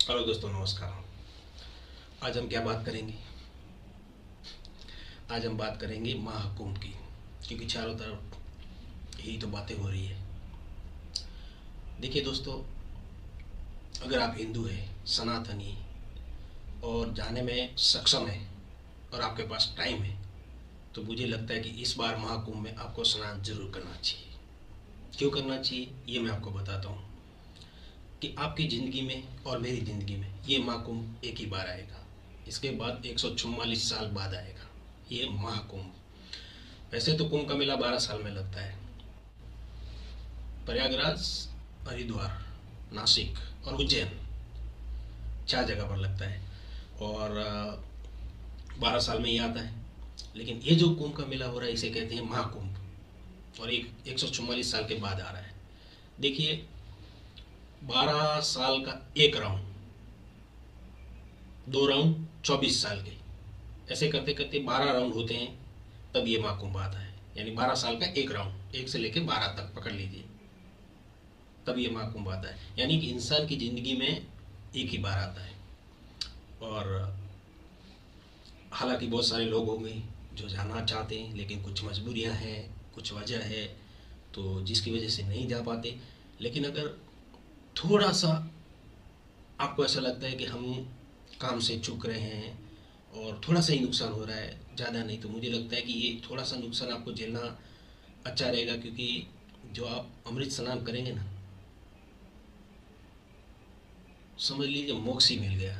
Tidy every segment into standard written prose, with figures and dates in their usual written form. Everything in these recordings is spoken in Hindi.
हेलो दोस्तों, नमस्कार। आज हम क्या बात करेंगे? आज हम बात करेंगे महाकुंभ की, क्योंकि चारों तरफ यही तो बातें हो रही है। देखिए दोस्तों, अगर आप हिंदू हैं, सनातनी और जाने में सक्षम है और आपके पास टाइम है, तो मुझे लगता है कि इस बार महाकुंभ में आपको स्नान जरूर करना चाहिए। क्यों करना चाहिए ये मैं आपको बताता हूँ कि आपकी ज़िंदगी में और मेरी ज़िंदगी में ये महाकुंभ एक ही बार आएगा। इसके बाद 144 साल बाद आएगा ये महाकुंभ। वैसे तो कुंभ का मेला 12 साल में लगता है। प्रयागराज, हरिद्वार, नासिक और उज्जैन 4 जगह पर लगता है और 12 साल में ही आता है। लेकिन ये जो कुंभ का मेला हो रहा है इसे कहते हैं महाकुंभ और 144 साल के बाद आ रहा है। देखिए, 12 साल का एक राउंड, 2 राउंड 24 साल के, ऐसे करते करते 12 राउंड होते हैं, तब ये महाकुंभ आता है। यानी 12 साल का एक राउंड, 1 से लेकर 12 तक पकड़ लीजिए, तब ये महाकुंभ आता है। यानी कि इंसान की जिंदगी में एक ही बार आता है। और हालांकि बहुत सारे लोग होंगे जो जाना चाहते हैं, लेकिन कुछ मजबूरियां हैं, कुछ वजह है, तो जिसकी वजह से नहीं जा पाते। लेकिन अगर थोड़ा सा आपको ऐसा लगता है कि हम काम से चूक रहे हैं और थोड़ा सा ही नुकसान हो रहा है, ज़्यादा नहीं, तो मुझे लगता है कि ये थोड़ा सा नुकसान आपको झेलना अच्छा रहेगा। क्योंकि जो आप अमृत स्नान करेंगे ना, समझ लीजिए मोक्ष ही मिल गया।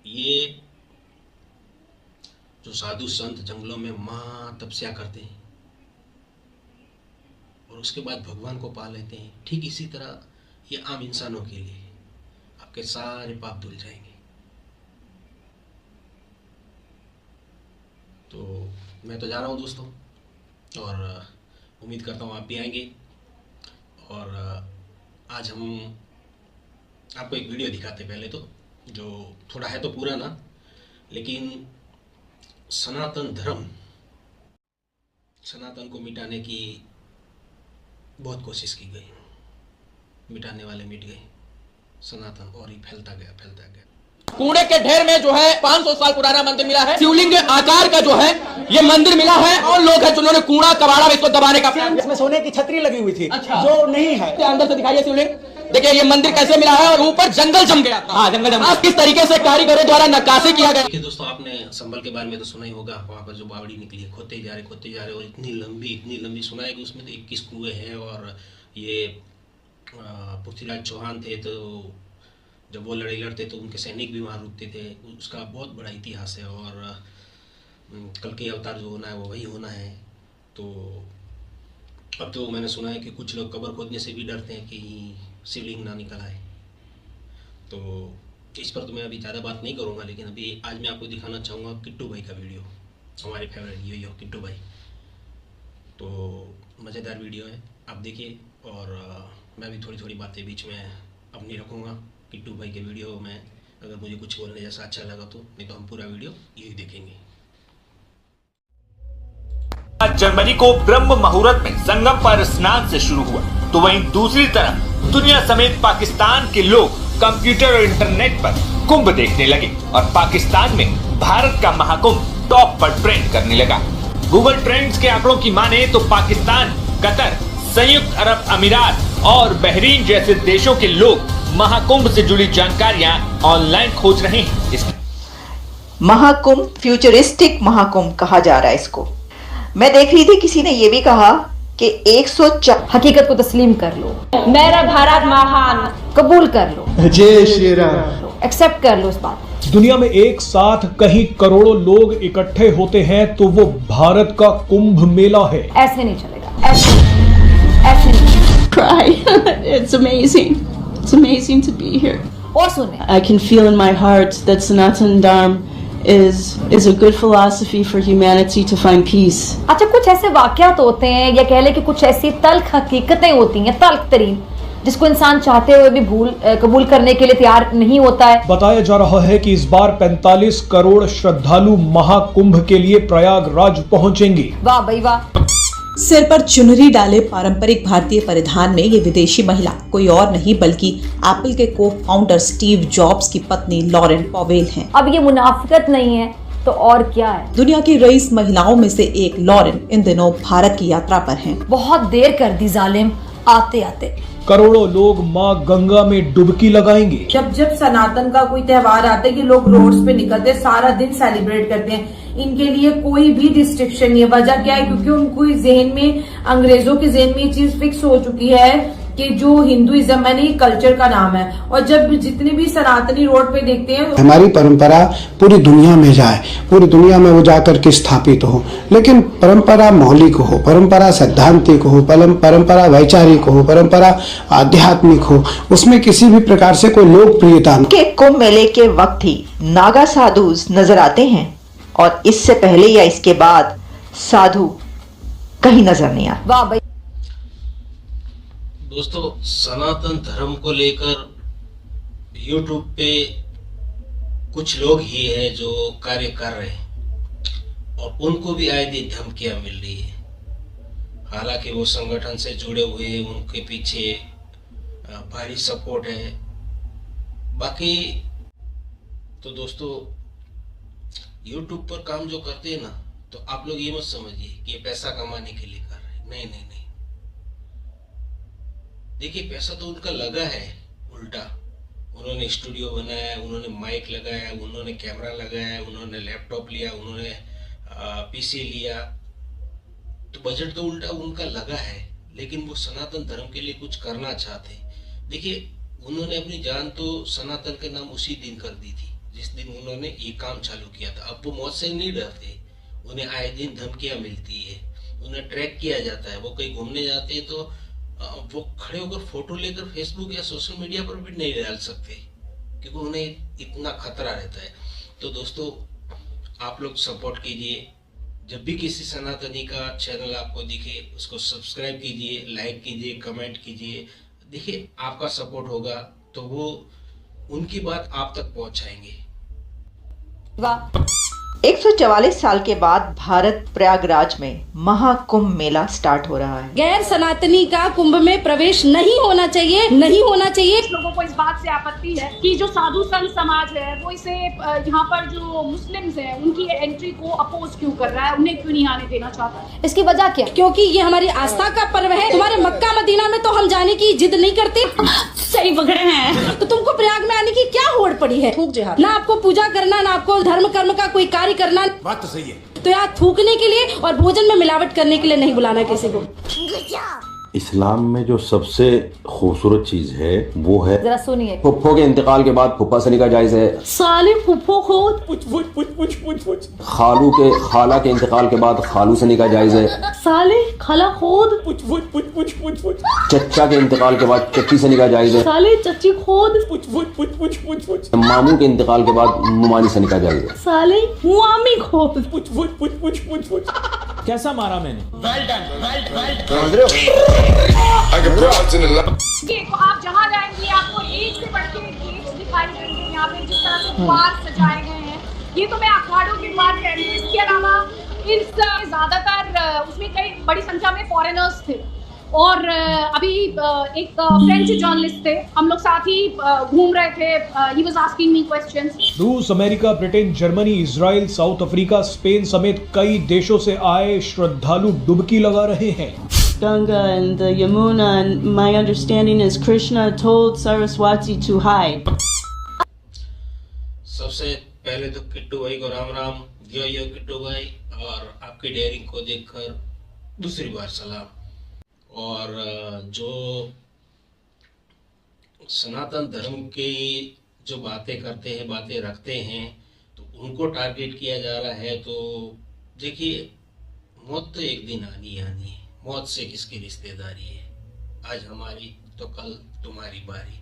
ये जो साधु संत जंगलों में महा तपस्या करते हैं और उसके बाद भगवान को पा लेते हैं, ठीक इसी तरह ये आम इंसानों के लिए आपके सारे पाप धुल जाएंगे। तो मैं तो जा रहा हूँ दोस्तों, और उम्मीद करता हूँ आप भी आएंगे। और आज हम आपको एक वीडियो दिखाते हैं। पहले तो जो थोड़ा है तो पूरा ना, लेकिन सनातन धर्म, सनातन को मिटाने की बहुत कोशिश की गई, मिटाने वाले मिट गए, सनातन और ही फैलता गया फैलता गया। कूड़े के ढेर में जो है 500 साल पुराना मंदिर मिला है। शिवलिंग के आकार का जो है ये मंदिर मिला है, और लोग हैं जिन्होंने कूड़ा कबाड़ा में इसको दबाने का प्लान। इसमें सोने की छतरी लगी हुई थी। अच्छा। जो नहीं है। अंदर से दिखाइए शिवलिंग। देखिए ये मंदिर कैसे मिला है, और ऊपर जंगल जम गया था। हाँ, जंगल जम गया। किस तरीके से कारीगरों द्वारा नक्काशी किया गया। देखिए दोस्तों, आपने संभल के बारे में तो सुना ही होगा। वहाँ पर जो बावड़ी निकली है, खोदते जा रहे और इतनी लंबी सुना है कि उसमें तो 21 कुएं हैं। और ये पृथ्वीराज चौहान थे, तो जब वो लड़ाई लड़ते तो उनके सैनिक भी वहाँ रुकते थे। उसका बहुत बड़ा इतिहास है। और कल के अवतार जो होना है वो वही होना है। तो अब तो मैंने सुना है कि कुछ लोग कब्र खोदने से भी डरते हैं कि शिवलिंग ना निकल आए। तो इस पर तो मैं अभी ज़्यादा बात नहीं करूँगा, लेकिन अभी आज मैं आपको दिखाना चाहूँगा किट्टू भाई का वीडियो। हमारे फेवरेट यही हो किट्टू भाई, तो मज़ेदार वीडियो है, आप देखिए। और मैं भी थोड़ी बातें बीच में अपनी रखूँगा किट्टू भाई के वीडियो में। अगर मुझे कुछ बोलने जैसा अच्छा लगा तो, नहीं तो हम पूरा वीडियो यही देखेंगे। जनवरी को ब्रह्म मुहूर्त में संगम पर स्नान से शुरू हुआ, तो वहीं दूसरी तरफ दुनिया समेत पाकिस्तान के लोग कंप्यूटर और इंटरनेट पर कुंभ देखने लगे और पाकिस्तान में भारत का महाकुंभ टॉप पर ट्रेंड करने लगा। गूगल ट्रेंड्स के आंकड़ों की माने तो पाकिस्तान, कतर, संयुक्त अरब अमीरात और बहरीन जैसे देशों के लोग महाकुंभ से जुड़ी जानकारियां ऑनलाइन खोज रहे हैं। महाकुंभ फ्यूचरिस्टिक महाकुंभ कहा जा रहा है इसको। मैं देख रही थी, किसी ने ये भी कहा कि 104 हकीकत को तस्लीम कर लो। मेरा भारत महान कबूल कर लो, जय श्री राम। एक्सेप्ट कर लो इस बात। दुनिया में एक साथ कहीं करोड़ों लोग इकट्ठे होते हैं तो वो भारत का कुंभ मेला है। ऐसे नहीं चलेगा, ऐसे नहीं। Cry. It's amazing. It's amazing to be here. और सुने, I can feel in my heart that Sanatan Dharma is a good philosophy for humanity to find peace. अच्छा, कुछ ऐसे वाकयात होते हैं या कह ले कि कुछ ऐसी तल्ख हकीकतें होती हैं, तल्ख तरीन, जिसको इंसान चाहते हुए भी कबूल करने के लिए तैयार नहीं होता है। बताया जा रहा है कि इस बार 45 करोड़ श्रद्धालु महाकुंभ के लिए प्रयागराज पहुंचेंगे। वाह भाई वाह। सिर पर चुनरी डाले पारंपरिक भारतीय परिधान में ये विदेशी महिला कोई और नहीं बल्कि एप्पल के को फाउंडर स्टीव जॉब्स की पत्नी लॉरेन पॉवेल हैं। अब ये मुनाफिकत नहीं है तो और क्या है। दुनिया की रईस महिलाओं में से एक लॉरेन इन दिनों भारत की यात्रा पर हैं। बहुत देर कर दी जालिम, आते आते करोड़ों लोग मां गंगा में डुबकी लगाएंगे। जब सनातन का कोई त्योहार आता है कि लोग रोड्स पे निकलते हैं, सारा दिन सेलिब्रेट करते हैं, इनके लिए कोई भी रिस्ट्रिक्शन नहीं है। वजह क्या है? क्योंकि उनको जहन में, अंग्रेजों के जहन में ये चीज फिक्स हो चुकी है कि जो हिंदुइज्म है ना, कल्चर का नाम है। और जब जितने भी सनातनी रोड पे देखते हैं, हमारी परंपरा पूरी दुनिया में जाए, पूरी दुनिया में वो जाकर के स्थापित हो, लेकिन परंपरा मौलिक हो, परंपरा सैद्धांतिक हो, परंपरा वैचारिक हो, परंपरा आध्यात्मिक हो, उसमें किसी भी प्रकार से कोई लोकप्रियता न। के कुंभ मेले के वक्त ही नागा साधु नजर आते हैं और इससे पहले या इसके बाद साधु कहीं नजर नहीं आते। वाह भाई। दोस्तों, सनातन धर्म को लेकर YouTube पे कुछ लोग ही हैं जो कार्य कर रहे हैं और उनको भी आए दिन धमकियां मिल रही है। हालांकि वो संगठन से जुड़े हुए हैं, उनके पीछे भारी सपोर्ट है। बाकी तो दोस्तों, YouTube पर काम जो करते हैं ना, तो आप लोग ये मत समझिए कि ये पैसा कमाने के लिए कर रहे हैं। नहीं नहीं नहीं, देखिए पैसा तो उनका लगा है। उल्टा उन्होंने स्टूडियो बनाया, उन्होंने माइक लगाया, उन्होंने कैमरा लगाया, उन्होंने लैपटॉप लिया, उन्होंने पीसी लिया, तो बजट तो उल्टा उनका लगा है। लेकिन वो सनातन धर्म के लिए कुछ करना चाहते हैं। देखिए, उन्होंने अपनी जान तो सनातन के नाम उसी दिन कर दी थी जिस दिन उन्होंने ये काम चालू किया था। अब वो मौत से नहीं डरते, उन्हें आए दिन धमकियां मिलती है, उन्हें ट्रैक किया जाता है। वो कहीं घूमने जाते हैं तो वो खड़े होकर फोटो लेकर फेसबुक या सोशल मीडिया पर भी नहीं डाल सकते, क्योंकि उन्हें इतना खतरा रहता है। तो दोस्तों, आप लोग सपोर्ट कीजिए। जब भी किसी सनातनी का चैनल आपको दिखे, उसको सब्सक्राइब कीजिए, लाइक कीजिए, कमेंट कीजिए। देखिए, आपका सपोर्ट होगा तो वो उनकी बात आप तक पहुंचाएंगे। 144 साल के बाद भारत प्रयागराज में महाकुंभ मेला स्टार्ट हो रहा है। गैर सनातनी का कुंभ में प्रवेश नहीं होना चाहिए, नहीं होना चाहिए। लोगों को इस बात से आपत्ति है कि जो साधु संत समाज है वो इसे यहाँ पर जो मुस्लिम्स हैं उनकी एंट्री को अपोज क्यों कर रहा है, उन्हें क्यों नहीं आने देना चाहता। इसकी वजह क्या? क्योंकि ये हमारी आस्था का पर्व है। तुम्हारे मक्का मदीना में तो हम जाने की जिद नहीं करते। सही पकड़े हैं। तो तुमको प्रयाग में आने की क्या होड़ पड़ी है? थूक जहां, ना आपको पूजा करना, ना आपको धर्म कर्म का कोई कार्य करना। बात तो सही है। तो यार थूकने के लिए और भोजन में मिलावट करने के लिए नहीं बुलाना किसी को। इस्लाम में जो सबसे खूबसूरत चीज है वो है, जरा सुनिए। फुफ्फो के इंतकाल के बाद फुफ्फा सनी का जायज है। साले फुफ्फो को खाला के इंतकाल के बाद खालू सनी का जायज है। साले खाला खोद। चच्चा के इंतकाल के बाद चच्ची सनी का जायज है। साले चच्ची खोद। मामू के इंतकाल के बाद मुमानी सनी का जायज है। साले मुआमी खोद। कैसा मारा मैंने? तो आप जहाँ जाएंगे आपको एक से बढ़ के गेट्स दिखाई देंगे। यहाँ पे जिस तरह से द्वार सजाए गए हैं, ये तो मैं अखाड़ों के द्वार कह रही हूँ। इसके अलावा इस ज्यादातर उसमें कई बड़ी संख्या में फॉरेनर्स थे और अभी एक फ्रेंच जर्नलिस्ट थे, हम लोग साथ ही घूम रहे थे। He was asking me questions. रूस, America, Britain, Germany, Israel, South Africa, Spain समेत कई देशों से आए श्रद्धालु डुबकी लगा रहे हैं। Ganga and the Yamuna, and my understanding is Krishna told Saraswati to hide. सबसे पहले तो किट्टू भाई को राम राम। यो किट्टू भाई, और आपकी डेयरिंग को देखकर दूसरी बार सलाम। और जो सनातन धर्म की जो बातें करते हैं, बातें रखते हैं, तो उनको टारगेट किया जा रहा है। तो देखिए, मौत तो एक दिन आनी है। मौत से किसकी रिश्तेदारी है? आज हमारी तो कल तुम्हारी बारी।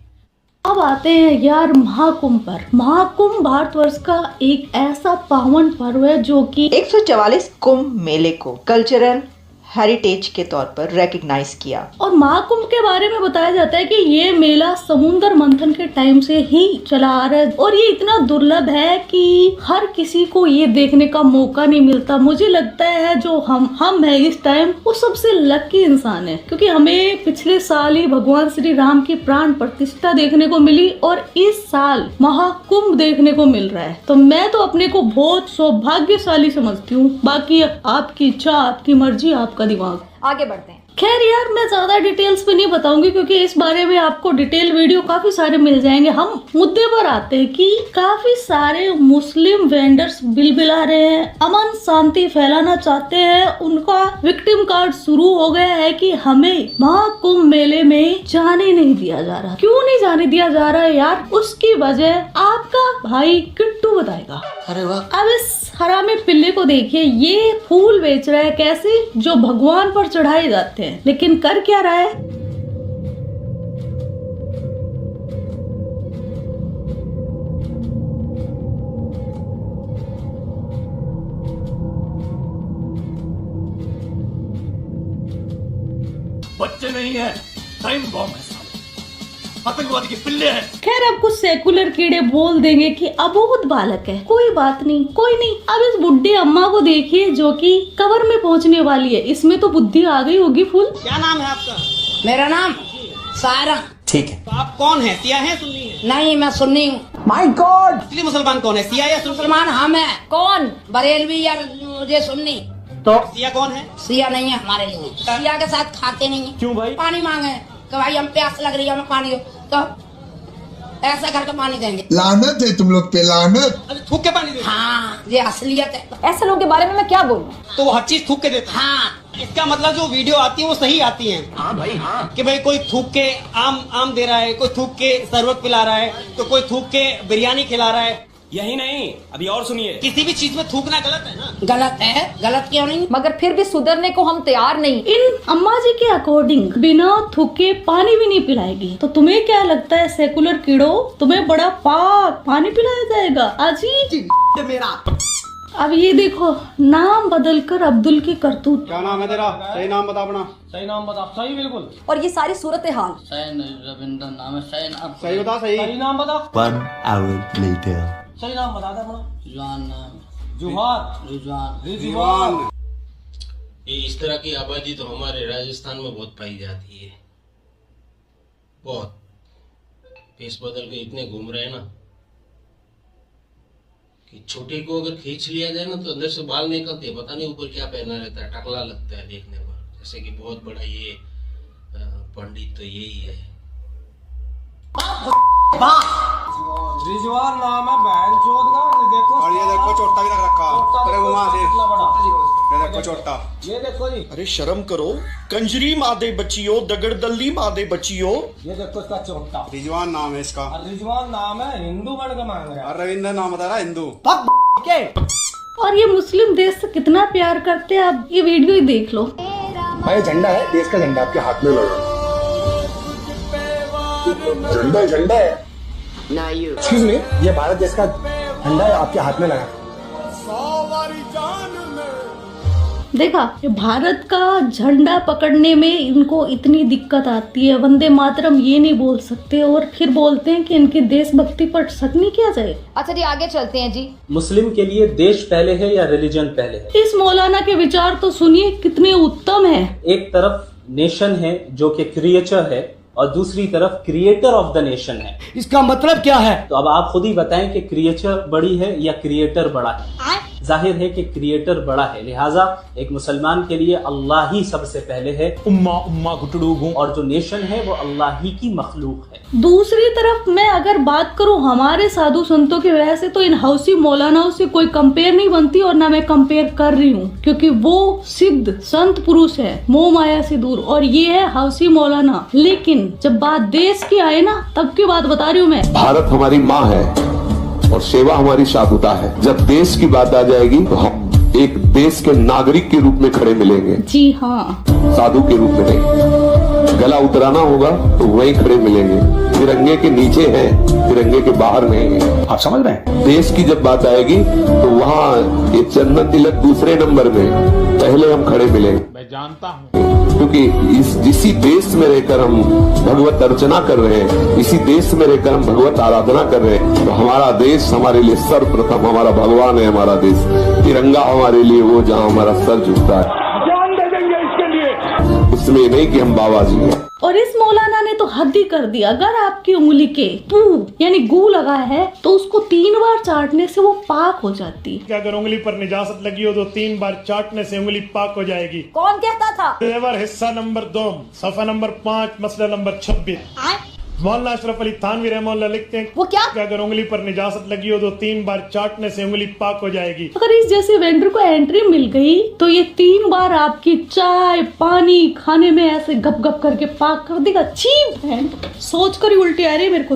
अब आते हैं यार महाकुंभ पर। महाकुंभ भारतवर्ष का एक ऐसा पावन पर्व है जो कि 144 कुंभ मेले को कल्चरल, हेरिटेज के तौर पर रिकग्नाइज किया। और महाकुंभ के बारे में बताया जाता है कि ये मेला समुद्र मंथन के टाइम से ही चला आ रहा है और ये इतना दुर्लभ है कि हर किसी को ये देखने का मौका नहीं मिलता। मुझे लगता है जो हम है इस टाइम वो सबसे लकी इंसान है, क्योंकि हमें पिछले साल ही भगवान श्री राम की प्राण प्रतिष्ठा देखने को मिली और इस साल महाकुंभ देखने को मिल रहा है। तो मैं तो अपने को बहुत सौभाग्यशाली समझती हूँ। बाकी आपकी इच्छा, आपकी मर्जी, आपका दिमाग। आगे बढ़ते हैं। खैर यार, मैं ज्यादा डिटेल्स पे नहीं बताऊंगी क्योंकि इस बारे में आपको डिटेल वीडियो काफी सारे मिल जाएंगे। हम मुद्दे पर आते हैं कि काफी सारे मुस्लिम वेंडर्स बिलबिला रहे हैं, अमन शांति फैलाना चाहते हैं। उनका विक्टिम कार्ड शुरू हो गया है कि हमें महाकुंभ मेले में जाने नहीं दिया जा रहा। क्यों नहीं जाने दिया जा रहा है यार? उसकी वजह आपका भाई किट्टू बताएगा। अरे वाह। अब इस हरामी पिल्ले को देखिए, ये फूल बेच रहा है कैसे, जो भगवान पर चढ़ाए जाते हैं, लेकिन कर क्या रहा है? बच्चे नहीं है, टाइम बॉम्ब है, आतंकवादी के पिल्ले हैं। खैर, अब कुछ सेकुलर कीड़े बोल देंगे कि अबोध बालक है, कोई बात नहीं, कोई नहीं। अब इस बुड्ढी अम्मा को देखिए जो कि कवर में पहुंचने वाली है। इसमें तो बुद्धि आ गई होगी फुल। क्या नाम है आपका? मेरा नाम सारा। ठीक है। तो आप कौन है? सिया है, सुन्नी है? नहीं, मैं सुन्नी हूँ। My God. असली मुसलमान कौन है, सिया या सुन्नी? मुसलमान हम है। कौन? बरेलवी या मुझे सुन्नी। तो सिया कौन है? सिया नहीं है हमारे लिए। सिया के साथ खाते नहीं है। क्यों भाई? पानी मांगे कि भाई हम प्यास लग रही है, हमें पानी दो, तो ऐसा करके पानी देंगे। लानत है तुम लोग पे, लानत। अरे थूक के पानी देते? हाँ, ये असलियत है। ऐसे लोगों के बारे में मैं क्या बोलूं? तो वो हर चीज थूक के देते हैं। हाँ, इसका मतलब जो वीडियो आती है वो सही आती है। हाँ भाई, हाँ। कि भाई कोई थूक के आम दे रहा है, कोई थूक के शरबत पिला रहा है, तो कोई थूक के बिरयानी खिला रहा है। यही नहीं, अभी और सुनिए, किसी भी चीज में थूकना गलत है ना? गलत है। गलत क्यों नहीं? मगर फिर भी सुधरने को हम तैयार नहीं। इन अम्मा जी के अकॉर्डिंग बिना थूके पानी भी नहीं पिलाएगी। तो तुम्हें क्या लगता है सेकुलर कीड़ो, तुम्हें बड़ा पाक पानी पिलाया जाएगा? अजी मेरा। अब ये देखो, नाम बदलकर अब्दुल की करतूत। क्या नाम है तेरा? सही नाम बता अपना। सही नाम बता। सही बिल्कुल। और ये सारी सूरत हाल। रविंद्र नाम है। सही बता। सही नाम बता। 1 hour later. सही नाम बता दे अपना। जुहान नाम। जुहान। रिजवान। ये इस तरह की आबादी तो हमारे राजस्थान में बहुत पाई जाती है, बहुत। फेस बदल के इतने घूम रहे हैं ना कि छोटे को अगर खींच लिया जाए ना तो अंदर से बाल निकलते हैं, पता नहीं ऊपर क्या पहना रहता है, टकला लगता है देखने पर, जैसे कि बहुत बड़ा ये पंडित तो यही है। रिजवान नाम है बहन चोद का। देखो, और ये देखो चोटा भी रख रखा। तेरे घुमा दे। ये देखो चोटा। ये देखो जी। अरे शर्म करो, कंजरी मादे बच्चियों, दगड़दल्ली मादे बच्चियों। ये देखो इसका चोटा। रिजवान नाम है इसका। रिजवान नाम है, हिंदू बन के मांग रहा है। और रविंद्र नाम बता रहा हिंदू। और ये मुस्लिम देश से कितना प्यार करते हैं, आप ये वीडियो ही देख लो। भाई झंडा है, देश का झंडा आपके हाथ में लगा। झंडा है। एक्सक्यूज मी, ये भारत देश का झंडा है, आपके हाथ में लगा। देखा, ये भारत का झंडा पकड़ने में इनको इतनी दिक्कत आती है। वंदे मातरम ये नहीं बोल सकते और फिर बोलते हैं कि इनकी देशभक्ति पर शक नहीं किया जाए। अच्छा जी, आगे चलते हैं जी। मुस्लिम के लिए देश पहले है या रिलीजन पहले है? इस मौलाना के विचार तो सुनिए कितने उत्तम है। एक तरफ नेशन है जो कि क्रिएचर है और दूसरी तरफ क्रिएटर ऑफ द नेशन है। इसका मतलब क्या है? तो अब आप खुद ही बताएं कि क्रिएचर बड़ी है या क्रिएटर बड़ा है। जाहिर है कि क्रिएटर बड़ा है, लिहाजा एक मुसलमान के लिए अल्लाह ही सबसे पहले है। उम्मा घुटड़ू हूँ। और जो नेशन है वो अल्लाह ही की मखलूक है। दूसरी तरफ मैं अगर बात करूं हमारे साधु संतों की वजह से, तो इन हौसी मौलानाओं से कोई कंपेयर नहीं बनती और ना मैं कंपेयर कर रही हूं, क्योंकि वो सिद्ध संत पुरुष है, मोह माया से दूर, और ये है हौसी मौलाना। लेकिन जब बात देश की आए ना, तब की बात बता रही हूँ मैं। भारत हमारी माँ है और सेवा हमारी साधुता है। जब देश की बात आ जाएगी तो हम एक देश के नागरिक के रूप में खड़े मिलेंगे। जी हाँ, साधु के रूप में नहीं। गला उतराना होगा तो वहीं खड़े मिलेंगे। तिरंगे के नीचे हैं, तिरंगे के बाहर नहीं है। आप समझ रहे हैं? देश की जब बात आएगी तो वहाँ ये चंदन तिलक दूसरे नंबर में, पहले हम खड़े मिलेंगे। मैं जानता हूँ, क्योंकि इसी देश में रहकर हम भगवत अर्चना कर रहे हैं, इसी देश में रहकर हम भगवत आराधना कर रहे हैं। तो हमारा देश हमारे लिए सर्वप्रथम हमारा भगवान है। हमारा देश तिरंगा हमारे लिए वो जहाँ हमारा सर झुकता है, जान दे देंगे इसके लिए। इसमें नहीं कि हम बाबा जी हैं। और इस मौलाना ने तो हद ही कर दिया। अगर आपकी उंगली के पू यानी गू लगा है तो उसको 3 बार चाटने से वो पाक हो जाती। अगर उंगली पर निजासत लगी हो तो 3 बार चाटने से उंगली पाक हो जाएगी। कौन कहता था? तेवर हिस्सा नंबर 2 सफा नंबर 5 मसला नंबर 26। मौलाना अशरफ अली थानवी रहमतुल्लाह लिखते हैं वो क्या? अगर उंगली पर निजासत लगी हो तो 3 बार चाटने से उंगली पाक हो जाएगी। अगर इस जैसे वेंडर को एंट्री मिल गई तो ये 3 बार आपकी चाय पानी खाने में ऐसे गप गप करके पाक कर देगा। चीप है, सोच कर ही उल्टी आ रही है मेरे को।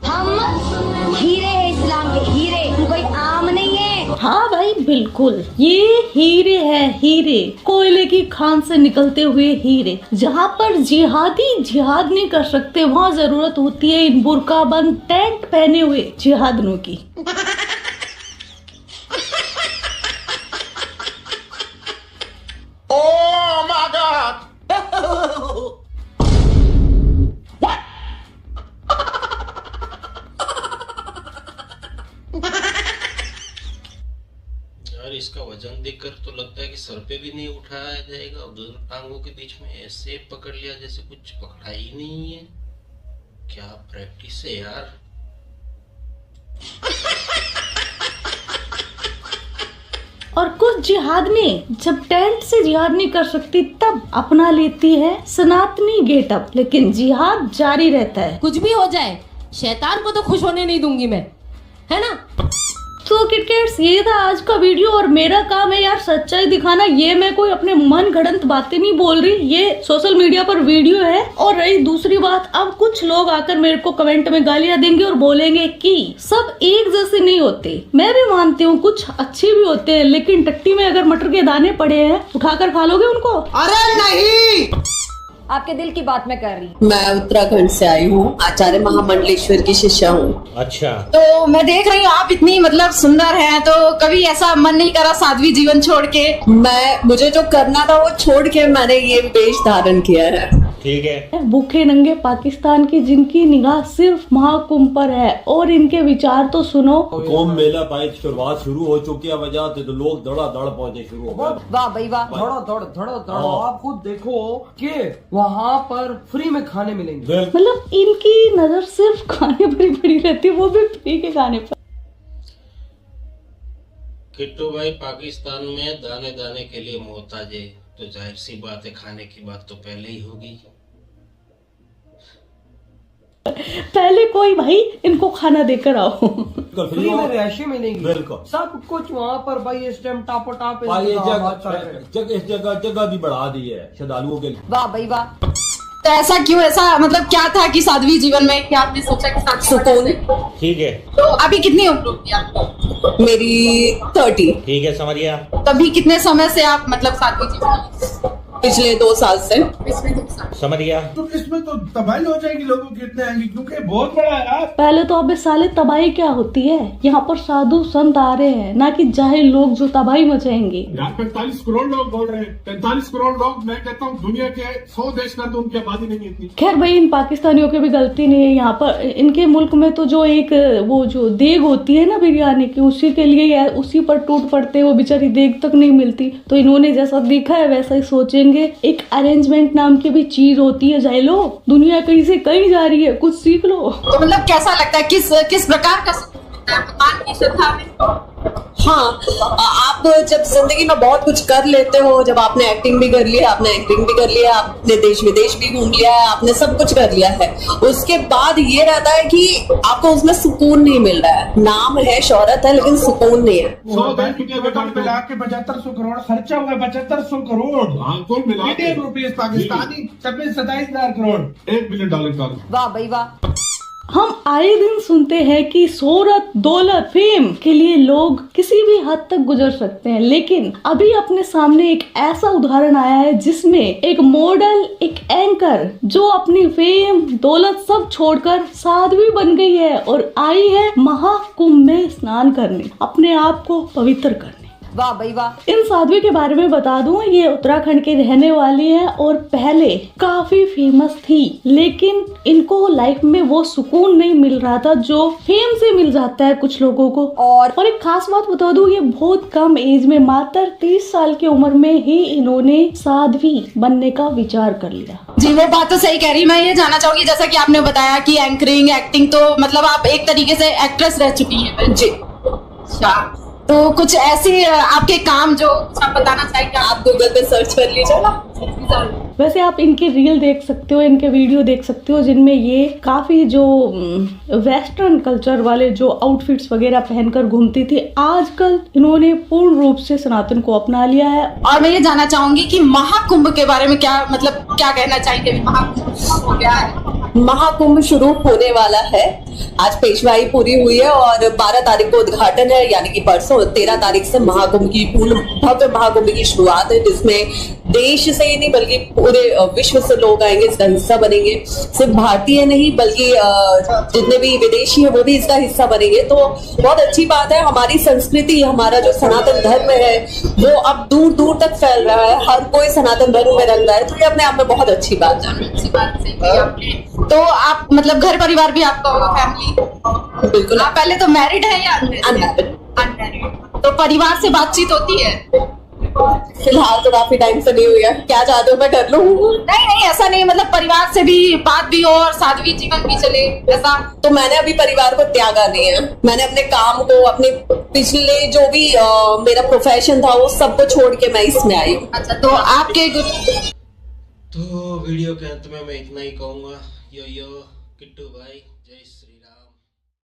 हम हीरे हैं इस्लाम के, हीरे, कोई आम नहीं है। हाँ भाई बिल्कुल, ये हीरे हैं, हीरे, कोयले की खान से निकलते हुए हीरे। जहाँ पर जिहादी जिहाद नहीं कर सकते वहाँ जरूरत होती है इन बुर्का बंद टेंट पहने हुए जिहादियों की। Oh my God! यार इसका वजन देखकर तो लगता है कि सर पे भी नहीं उठाया जाएगा और दोनों टांगों के बीच में ऐसे पकड़ लिया जैसे कुछ पकड़ा ही नहीं है। क्या प्रैक्टिस है यार। और कुछ जिहादनी जब टेंट से जिहाद नहीं कर सकती तब अपना लेती है सनातनी गेटअप, लेकिन जिहाद जारी रहता है। कुछ भी हो जाए शैतान को तो खुश होने नहीं दूंगी मैं, है ना। तो किटकैट्स ये था आज का वीडियो और मेरा काम है यार सच्चाई दिखाना। ये मैं कोई अपने मन गढ़ंत बातें नहीं बोल रही, ये सोशल मीडिया पर वीडियो है। और रही दूसरी बात, अब कुछ लोग आकर मेरे को कमेंट में गालियां देंगे और बोलेंगे कि सब एक जैसे नहीं होते। मैं भी मानती हूँ कुछ अच्छे भी होते हैं, लेकिन टट्टी में अगर मटर के दाने पड़े हैं उठाकर खा लोगे उनको? अरे नहीं, आपके दिल की बात मैं कर रही हूँ। मैं उत्तराखंड से आई हूँ, आचार्य महामंडलेश्वर की शिष्या हूँ। अच्छा, तो मैं देख रही हूँ आप इतनी मतलब सुंदर हैं, तो कभी ऐसा मन नहीं करा साध्वी जीवन छोड़ के? मुझे जो करना था वो छोड़ के मैंने ये वेश धारण किया है। ठीक है। भूखे नंगे पाकिस्तान की जिनकी निगाह सिर्फ महाकुंभ पर है और इनके विचार तो सुनो। कुंभ मेला की शुरुआत शुरू हो चुकी है, वजह से तो लोग धड़ाधड़ पहुंचे शुरू हो गए। वाह भाई वाह, धड़ाधड़। आप खुद देखो कि वहाँ पर फ्री में खाने मिलेंगे। मतलब इनकी नजर सिर्फ खाने पर ही पड़ी रहती है, वो भी फ्री के खाने पर। किट्टू भाई पाकिस्तान में दाने दाने के लिए मोहताज है, तो जाहिर सी बात है खाने की बात तो पहले ही होगी। पहले कोई भाई इनको खाना देकर आओ। फ्री में रिहायशी मिलेंगी, सब कुछ वहाँ पर भाई इस टाइम टापो टाप इस जगह भी बढ़ा दी है श्रद्धालुओं के लिए। वाह भाई वाह। तो ऐसा क्यों, ऐसा मतलब क्या था कि साध्वी जीवन में क्या आपने सोचा कि साथ सुकून है? ठीक है। तो अभी कितनी उम्र होगी आपको? मेरी 30। ठीक है, समझिए। तभी कितने समय से आप मतलब साध्वी जीवन? पिछले 2 साल से। समझ गया। तो इसमें तो तबाही हो जाएगी, लोगों कितने आएंगे क्योंकि बहुत बड़ा है यार। पहले तो अबे साले तबाही क्या होती है, यहाँ पर साधु संत आ रहे हैं ना कि जाहिल लोग जो तबाही मचाएंगे। यार 45 करोड़ लोग बोल रहे हैं, 45 करोड़ लोग, मैं कहता हूँ दुनिया के 100 देश कर दो, उनकी आबादी नहीं इतनी। खैर भाई इन पाकिस्तानियों की भी गलती नहीं है। यहाँ पर इनके मुल्क में तो जो एक वो जो देग होती है ना बिरयानी की, उसी के लिए उसी पर टूट पड़ते, वो बेचारी देग तक नहीं मिलती। तो इन्होंने जैसा देखा है वैसा ही सोचेंगे। एक अरेंजमेंट नाम की भी चीज होती है, जाए लो, दुनिया कहीं से कहीं जा रही है, कुछ सीख लो। तो मतलब कैसा लगता है, किस प्रकार का भगवान की श्रद्धा में? हाँ, आप जब जिंदगी में बहुत कुछ कर लेते हो, जब आपने एक्टिंग भी कर लिया, आपने देश विदेश भी घूम लिया है, आपने सब कुछ कर लिया है, उसके बाद ये रहता है कि आपको उसमें सुकून नहीं मिल रहा है। नाम है, शोहरत है, लेकिन सुकून नहीं है। मिला के 7500 करोड़ खर्चा हुआ, 7500 करोड़ इंडियन रुपीज, पाकिस्तानी 27-27 हजार करोड़, $1 बिलियन का। वाह भाई वाह। हम आए दिन सुनते हैं कि शोहरत, दौलत, फेम के लिए लोग किसी भी हद तक गुजर सकते हैं, लेकिन अभी अपने सामने एक ऐसा उदाहरण आया है जिसमें एक मॉडल, एक एंकर जो अपनी फेम, दौलत सब छोड़कर साध्वी बन गई है और आई है महाकुंभ में स्नान करने, अपने आप को पवित्र करने। वाह भाई वाह। इन साध्वी के बारे में बता दूं, ये उत्तराखंड के रहने वाली हैं और पहले काफी फेमस थी, लेकिन इनको लाइफ में वो सुकून नहीं मिल रहा था जो फेम से मिल जाता है कुछ लोगों को। और एक खास बात बता दूं, ये बहुत कम एज में, मात्र 30 साल की उम्र में ही इन्होंने साध्वी बनने का विचार कर लिया। जी वो बात तो सही कह रही। मैं ये जानना चाहूंगी, जैसा कि आपने बताया कि एंकरिंग, एक्टिंग, तो मतलब आप एक तरीके से एक्ट्रेस रह चुकी हैं। जी अच्छा, तो कुछ ऐसे आपके काम जो आप बताना चाहेंगे? आप गूगल पे सर्च कर लीजिए ना। वैसे आप इनके रील देख सकते हो, इनके वीडियो देख सकते हो, जिनमें ये काफी जो वेस्टर्न कल्चर वाले जो आउटफिट्स वगैरह पहनकर घूमती थी, आजकल इन्होंने पूर्ण रूप से सनातन को अपना लिया है। और मैं ये जानना चाहूंगी कि महाकुंभ के बारे में क्या मतलब क्या कहना चाहेंगे? महाकुंभ क्या है? महाकुंभ शुरू होने वाला है। आज पेशवाई पूरी हुई है और 12 तारीख को उद्घाटन है, यानी कि परसों 13 तारीख से महाकुंभ की पूर्ण भव्य महाकुंभ की शुरुआत है, जिसमें देश से ही नहीं बल्कि पूरे विश्व से लोग आएंगे, इसका हिस्सा बनेंगे। सिर्फ भारतीय नहीं बल्कि जितने भी विदेशी हैं वो भी इसका हिस्सा बनेंगे। तो बहुत अच्छी बात है। हमारी संस्कृति, हमारा जो सनातन धर्म है वो अब दूर दूर तक फैल रहा है, हर कोई सनातन धर्म में रंग रहा है, तो ये अपने आप में बहुत अच्छी बात है। तो आप मतलब घर परिवार भी आपका होगा, फैमिली? बिल्कुल। आप पहले तो मैरिड है या अनमैरिड? अनमैरिड। तो परिवार से बातचीत होती है? फिलहाल तो काफी टाइम से नहीं हुई है। क्या चाहते हो मैं कर लूं? नहीं नहीं ऐसा नहीं, मतलब परिवार से भी बात भी हो और साध्वी जीवन भी चले ऐसा। तो मैंने अभी परिवार को त्यागा नहीं है। मैंने अपने काम को, अपने पिछले जो भी मेरा प्रोफेशन था वो सबको छोड़ के मैं इसमें आई हूँ। अच्छा, तो आपके तो वीडियो के अंत में मैं इतना ही कहूँगा। यो किट्टू भाई, जय